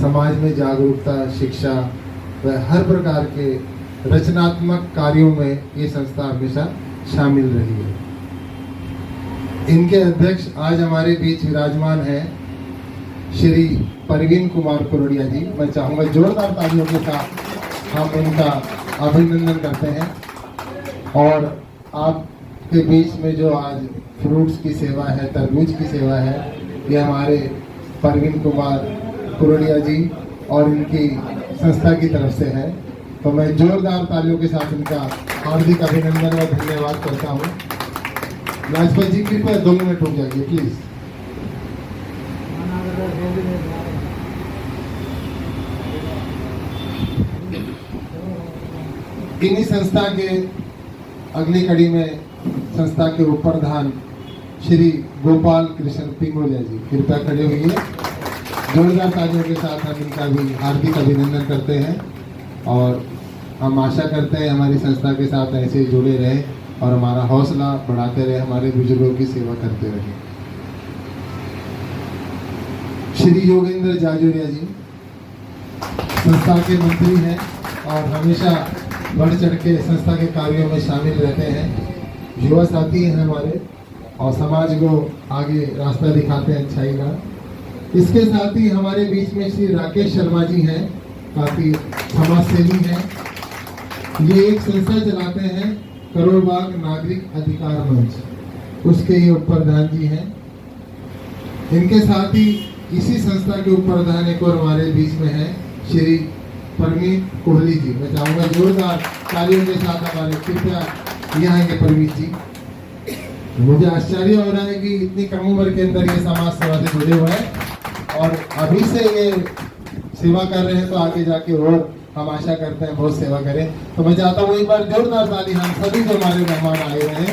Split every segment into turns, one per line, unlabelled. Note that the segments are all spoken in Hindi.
समाज में जागरूकता, शिक्षा व हर प्रकार के रचनात्मक कार्यों में ये संस्था हमेशा शामिल रही है। इनके अध्यक्ष आज हमारे बीच विराजमान हैं श्री परवीन कुमार कुरड़िया जी। मैं चाहूँगा जोरदार तालियों के साथ हम इनका अभिनंदन करते हैं। और आपके बीच में जो आज फ्रूट्स की सेवा है, तरबूज की सेवा है, ये हमारे परवीन कुमार कुरड़िया जी और इनकी संस्था की तरफ से है। तो मैं जोरदार तालियों के साथ इनका हार्दिक अभिनंदन और धन्यवाद करता हूँ। लाजपत जी कृपया 2 मिनट रुक जाइए प्लीज। इन्हीं संस्था के अगली कड़ी में संस्था के उप प्रधान श्री गोपाल कृष्ण पिंगोलिया जी, कृपया खड़े हुए। जोरदार तालियों के साथ हम इनका भी हार्दिक अभिनंदन करते हैं और हम आशा करते हैं हमारी संस्था के साथ ऐसे ही जुड़े रहें और हमारा हौसला बढ़ाते रहे, हमारे बुजुर्गों की सेवा करते रहे। श्री योगेंद्र जाजोरिया जी संस्था के मंत्री हैं और हमेशा बढ़ चढ़ के संस्था के कार्यों में शामिल रहते हैं। युवा साथी हैं हमारे और समाज को आगे रास्ता दिखाते हैं अच्छाई का। इसके साथ ही हमारे बीच में श्री राकेश शर्मा जी हैं, काफी समाजसेवी हैं। ये एक संस्था चलाते हैं करोड़बाग नागरिक अधिकार मंच, उसके ये उप प्रधान जी हैं। इनके साथ ही इसी संस्था के उप प्रधान एक और हमारे बीच में है श्री परमीत कोहली जी। मैं चाहूँगा जोरदार तालियों के साथ हमारे कृपया यहाँ आएंगे परमीत जी। मुझे आश्चर्य हो रहा है कि इतनी कम उम्र के अंदर ये समाज सेवा से जुड़े हुए हैं और अभी से ये सेवा कर रहे हैं, तो आगे जाके और हम आशा करते हैं बहुत सेवा करें। तो मैं चाहता हूँ एक बार जोरदार ताली हम सभी जो हमारे मेहमान आए हुए हैं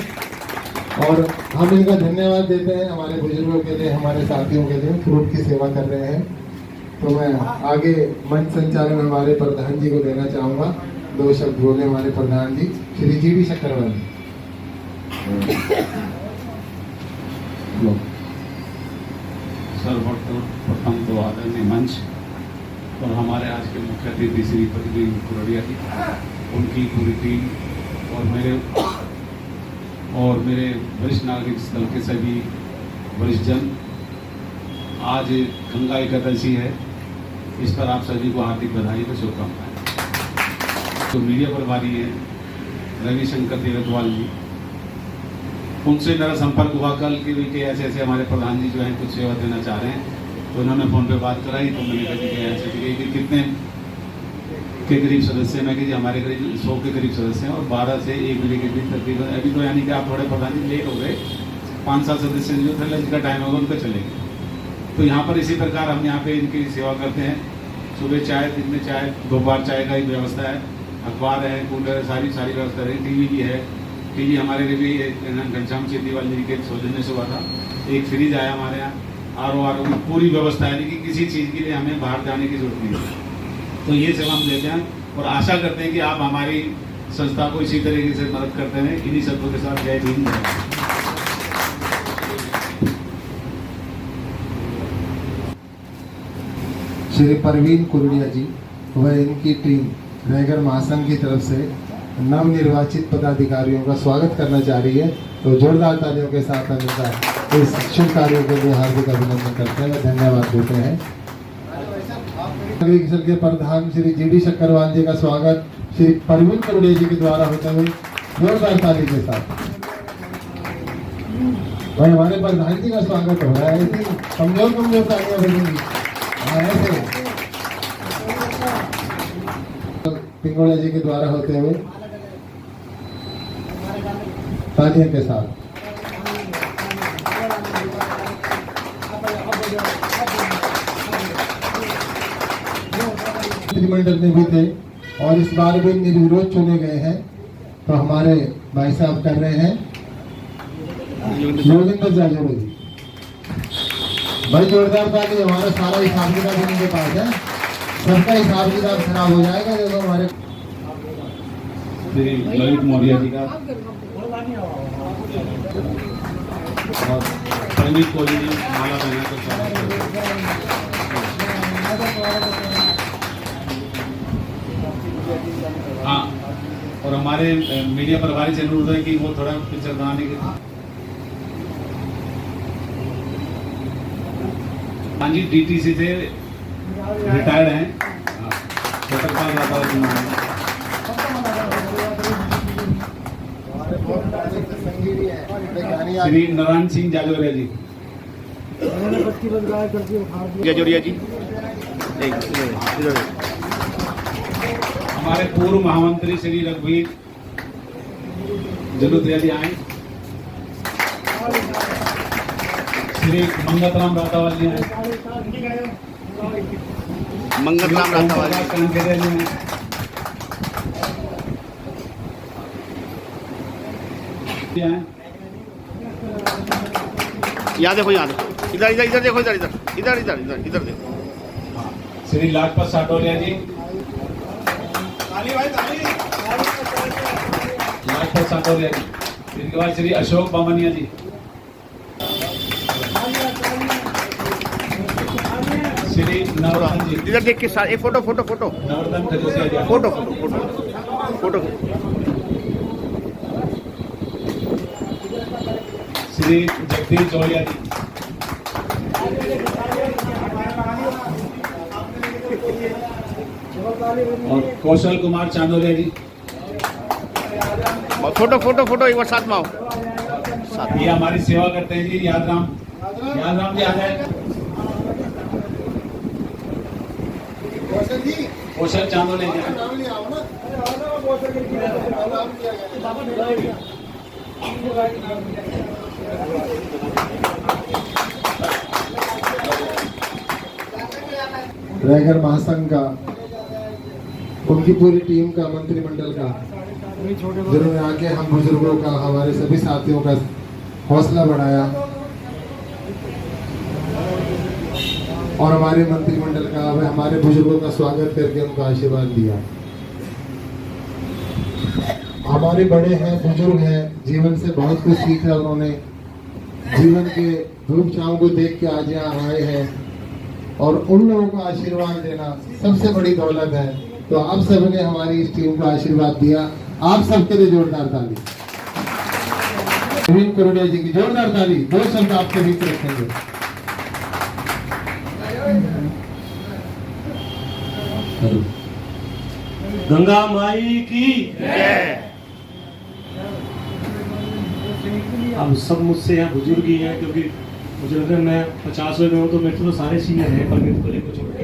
और हम इनका धन्यवाद देते हैं हमारे बुजुर्गों के लिए, हमारे साथियों के लिए फ्रूट की सेवा कर रहे हैं। तो मैं आगे मंच संचालन हमारे प्रधान जी को देना चाहूँगा। 2 शब्द बोले हमारे प्रधान जी श्री जी डी शक्करवाल जी।
सर्वप्रथम तो आदरणीय मंच और हमारे आज के मुख्य अतिथि श्री परवीन कुरड़िया जी, उनकी पूरी टीम और मेरे वरिष्ठ नागरिक दल के सभी वरिष्ठ जन। आज गंगा एकादशी है, इस पर आप सभी को हार्दिक बधाई व शुभकामनाएं। तो मीडिया प्रभारी हैं रविशंकर देवतवाल जी, उनसे मेरा संपर्क हुआ कल कि ऐसे ऐसे हमारे प्रधान जी जो हैं कुछ सेवा देना चाह रहे हैं। तो उन्होंने फ़ोन पे बात कराई, तो मैंने कहा कि ऐसे कि कितने के करीब सदस्य हैं। मैं कि हमारे करीब 100 के करीब सदस्य हैं और 12 से 1 बजे के बीच तकरीबन। अभी तो यानी कि आप थोड़े प्रधान जी लेट हो गए, 5-7 सदस्य जो थे लंच का टाइम होगा उनका चलेंगे। तो यहाँ पर इसी प्रकार हम यहाँ पे इनकी सेवा करते हैं। सुबह चाय, दिन में चाय, दोपहर चाय का ही व्यवस्था है, अखबार है, कूलर है, सारी व्यवस्था है, टीवी भी है। टीवी हमारे लिए भी घनश्याम चेतीवाल जी के सौजन्य से हुआ था। एक फ्रिज आया हमारे यहाँ, आर ओ पूरी व्यवस्था है, लेकिन किसी चीज़ के लिए हमें बाहर जाने की जरूरत नहीं है। तो ये सेवा हम देते हैं और आशा करते हैं कि आप हमारी संस्था को इसी तरीके से मदद करते हैं। इन्हीं शब्दों के साथ जय भीम।
श्री परवीन कुरड़िया जी व इनकी टीम नगर महासंघ की तरफ से नवनिर्वाचित पदाधिकारियों का स्वागत करना चाह रही है। तो जोरदार तालियों के साथ हम इनका इस शुभ कार्यों के लिए हार्दिक अभिनंदन करते हैं, धन्यवाद देते हैं। नागरिक के प्रधान श्री जी डी शक्करवाल जी का स्वागत श्री परवीन कुरड़िया जी के द्वारा होते हुए जोरदार ताली के साथ। भाई हमारे प्रधान जी का स्वागत हो रहा है, कमजोर तालियां बनेंगी ऐसे पिंगोलिया जी के द्वारा होते हुए तालियों के साथ। मंत्रिमंडल में भी थे और इस बार भी निर्विरोध चुने गए हैं। तो हमारे भाई साहब कर रहे हैं योगेंद्र जाजोरिया जी। भाई जोरदार ताली। हमारा सारा हिसाब किताब इनके पास है, सबका हिसाब किताब खराब हो जाएगा। देखो हमारे
ललित मौर्य जी का और परमीत कोहली जी माला बहना को हाँ, और हमारे मीडिया प्रभारी से अनुरोध है कि वो थोड़ा पिक्चर बनाने के। हाँ जी, DTC से रिटायर्ड हैं। श्री नारायण सिंह जाजोरिया जी।
जाजोरिया जी
हमारे पूर्व महामंत्री श्री रघुवीर जलूतिया जी आए। श्री मंगतराम रातावाल जी आए।
मंगतराम रातावाल जी
कानखेड़े जी आए।
यहाँ देखो, यहाँ देखो, इधर इधर इधर देखो, इधर इधर इधर इधर इधर इधर देखो।
श्री लाजपत साटोलिया जी। लाजपत साटोलिया जी। इनके बाद श्री अशोक बामनिया जी। श्री नवरत्न जी।
इधर देख के साथ एक photo photo photo
Navratan Khajuria ji.
Photo photo photo photo
Shri Jagdish Jodia ji. और Kaushal Kumar Chandolia ji.
Photo photo photo एक बार साथ में आओ।
ये हमारी सेवा करते हैं जी। यादराम जी आ जाए। कौशल चांदोलिया जी।
रायगढ़ महासंघ का, उनकी पूरी टीम का, मंत्रिमंडल का, जिन्होंने आके हम बुजुर्गों का, हमारे सभी साथियों का हौसला बढ़ाया और हमारे मंत्रिमंडल का, हमारे बुजुर्गों का स्वागत करके उनको आशीर्वाद दिया। हमारे बड़े हैं, बुजुर्ग हैं, जीवन से बहुत कुछ सीखा उन्होंने। जीवन के धूप छाँव को देख के आज यहाँ आए हैं और उन लोगों को आशीर्वाद देना सबसे बड़ी दौलत है। तो आप सबने हमारी इस टीम को आशीर्वाद दिया। आप सबके लिए जोरदार ताली। नवीन करोड़िया जी की जोरदार ताली। दो शब्द आपके बीच रखेंगे।
गंगा माई की
जय।
अब सब मुझसे यहाँ बुजुर्ग ही हैं, क्योंकि मुझे लग रहा है मैं 50वें में हूँ, तो मेरे तो सारे सीनियर हैं परमित को लेकर छोड़ के।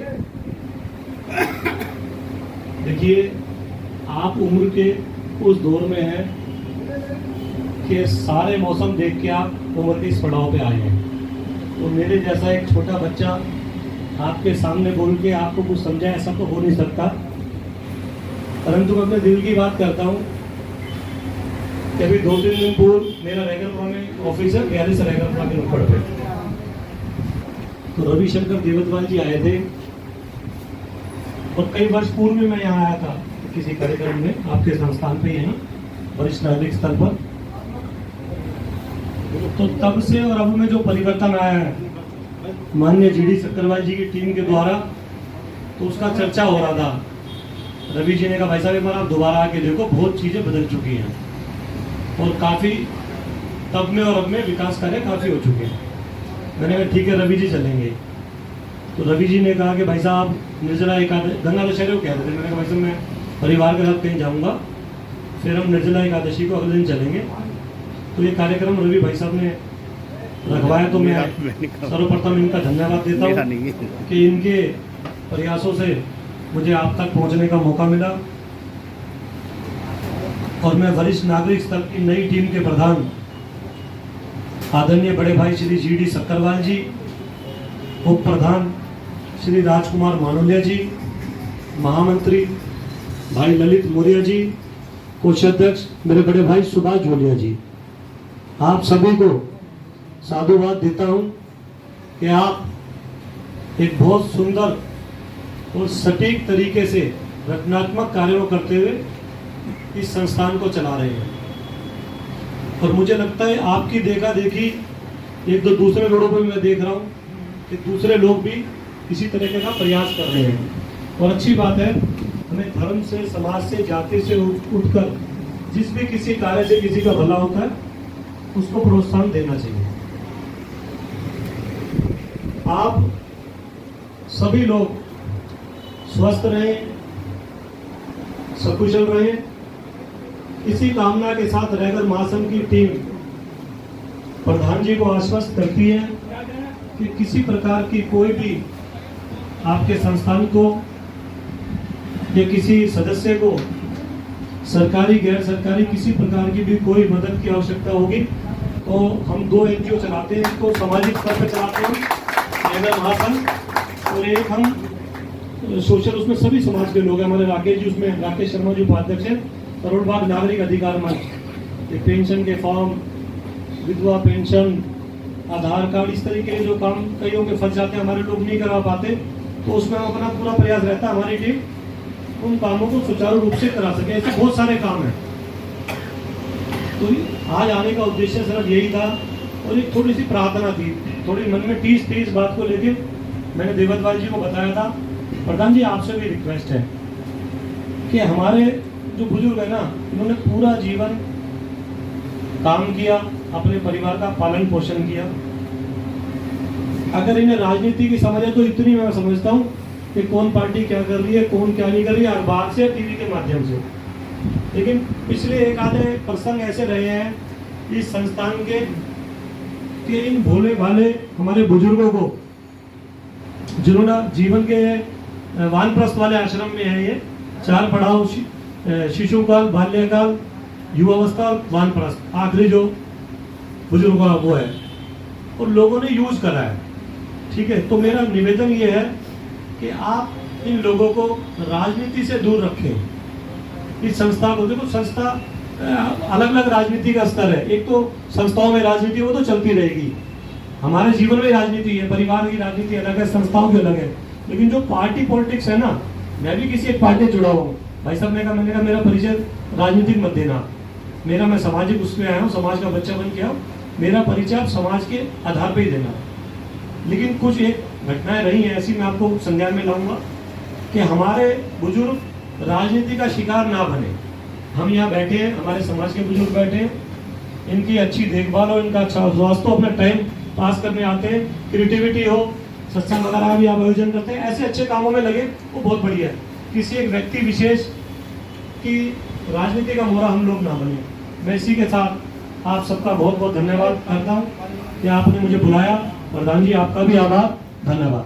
देखिए, आप उम्र के उस दौर में हैं कि सारे मौसम देख के आप उम्र के इस पड़ाव पे आए हैं। तो मेरे जैसा एक छोटा बच्चा आपके सामने बोल के आपको कुछ समझाए, ऐसा तो हो नहीं सकता। परंतु मैं अपने दिल की बात करता हूँ कि अभी 2-3 दिन पूर्व मेरा रेगलपुरा में ऑफिस है, 42 रेगलपुरा के नुक्कड़ पे, तो रविशंकर देवतवाल जी आए थे। और कई वर्ष पूर्व में मैं यहाँ आया था किसी कार्यक्रम में आपके संस्थान पे, यहीं वरिष्ठ नागरिक स्तर पर। तो तब से और अब में जो परिवर्तन आया है माननीय GD सक्करवाल जी की टीम के द्वारा, तो उसका चर्चा हो रहा था। रवि जी ने कहा, भाई साहब एक बार आप दोबारा आके देखो, बहुत चीजें बदल चुकी हैं और काफी तब में और अब में विकास कार्य काफी हो चुके हैं। मैंने कहा ठीक है रवि जी चलेंगे। तो रवि जी ने कहा कि भाई साहब निर्जला एकादशी, गंगा दशहरे को कह रहे थे। मैंने कहा भाई साहब मैं परिवार के साथ कहीं जाऊंगा, फिर हम निर्जला एकादशी को अगले दिन चलेंगे। तो ये कार्यक्रम रवि भाई साहब ने रखवाया, तो मैं सर्वप्रथम इनका धन्यवाद देता हूँ कि इनके प्रयासों से मुझे आप तक पहुँचने का मौका मिला। और मैं वरिष्ठ नागरिक स्तर की नई टीम के प्रधान आदरणीय बड़े भाई श्री GD सक्करवाल जी, उप प्रधान श्री राजकुमार मानोलिया जी, महामंत्री भाई ललित मौर्य जी, कोषाध्यक्ष मेरे बड़े भाई सुभाष जोलिया जी, आप सभी को साधुवाद देता हूं कि आप एक बहुत सुंदर और सटीक तरीके से रचनात्मक कार्यों करते हुए इस संस्थान को चला रहे हैं। और मुझे लगता है आपकी देखा देखी एक दो दूसरे रोडों पर मैं देख रहा हूँ कि दूसरे लोग भी इसी तरीके का प्रयास कर रहे हैं। और अच्छी बात है, हमें धर्म से, समाज से, जाति से उठकर जिस भी किसी कार्य से किसी का भला होता है उसको प्रोत्साहन देना चाहिए। आप सभी लोग स्वस्थ रहें, सकुशल रहें, इसी कामना के साथ रहकर महासंघ की टीम प्रधान जी को आश्वस्त करती है कि किसी प्रकार की कोई भी आपके संस्थान को या किसी सदस्य को सरकारी गैर सरकारी किसी प्रकार की भी कोई मदद की आवश्यकता होगी तो हम 2 NGO चलाते हैं, इसको सामाजिक स्तर पर चलाते हैं, नगर महासंघ, और एक हम सोशल, उसमें सभी समाज के लोग हैं। हमारे राकेश जी, उसमें राकेश शर्मा जी उपाध्यक्ष हैं, करोड़ बाग नागरिक अधिकार मंच, ये पेंशन के फॉर्म, विधवा पेंशन, आधार कार्ड, इस तरीके के जो काम कईयों के फंस जाते हैं, हमारे लोग नहीं करवा पाते, तो उसमें हम अपना पूरा प्रयास रहता है हमारी टीम उन कामों को सुचारू रूप से करा सके। ऐसे बहुत सारे काम हैं। तो आज आने का उद्देश्य सिर्फ यही था, और एक थोड़ी सी प्रार्थना थी, थोड़ी मन में टीस थी इस बात को लेके। मैंने देवतवाल जी को बताया था, प्रधान जी आपसे भी रिक्वेस्ट है कि हमारे जो बुजुर्ग है ना, इन्होंने पूरा जीवन काम किया, अपने परिवार का पालन पोषण किया। अगर इन्हें राजनीति की समझ है तो इतनी मैं समझता हूँ कि कौन पार्टी क्या कर रही है, कौन क्या नहीं कर रही है, अखबार से, टीवी के माध्यम से। लेकिन पिछले एक आधे प्रसंग ऐसे रहे हैं इस संस्थान के कि इन भोले भाले हमारे बुजुर्गों को, जिन्होंने जीवन के वानप्रस्थ वाले आश्रम में है, ये 4 पड़ाव, शिशुकाल, बाल्यकाल, युवावस्था और वानप्रस्थ, आखिरी जो बुजुर्गों का वो है, और लोगों ने यूज करा है। ठीक है, तो मेरा निवेदन ये है कि आप इन लोगों को राजनीति से दूर रखें। इस संस्था को देखो, संस्था अलग अलग राजनीति का स्तर है। एक तो संस्थाओं में राजनीति वो तो चलती रहेगी, हमारे जीवन में राजनीति है, परिवार की राजनीति अलग है, संस्थाओं की अलग है। लेकिन जो पार्टी पॉलिटिक्स है ना, मैं भी किसी एक पार्टी जुड़ा हूँ, भाई साहब ने कहा, मैंने कहा मेरा परिचय राजनीतिक मत देना, मेरा, मैं सामाजिक उसमें आया हूँ, समाज का बच्चा बन के आया हूँ, मेरा परिचय आप समाज के आधार पर ही देना। लेकिन कुछ एक घटनाएं रही हैं ऐसी, मैं आपको संज्ञान में लाऊंगा कि हमारे बुजुर्ग राजनीति का शिकार ना बने। हम यहाँ बैठे हैं, हमारे समाज के बुजुर्ग बैठे हैं, इनकी अच्छी देखभाल और इनका अच्छा स्वास्थ्य, अपना टाइम पास करने आते हैं, क्रिएटिविटी हो, सत्संग वगैरह भी आप आयोजन करते हैं, ऐसे अच्छे कामों में लगे, वो बहुत बढ़िया है। किसी एक व्यक्ति विशेष की राजनीति का मोहरा हम लोग ना बने। मैं इसी के साथ आप सबका बहुत बहुत धन्यवाद करता हूँ कि आपने मुझे बुलाया। प्रधान जी आपका भी आभार, धन्यवाद।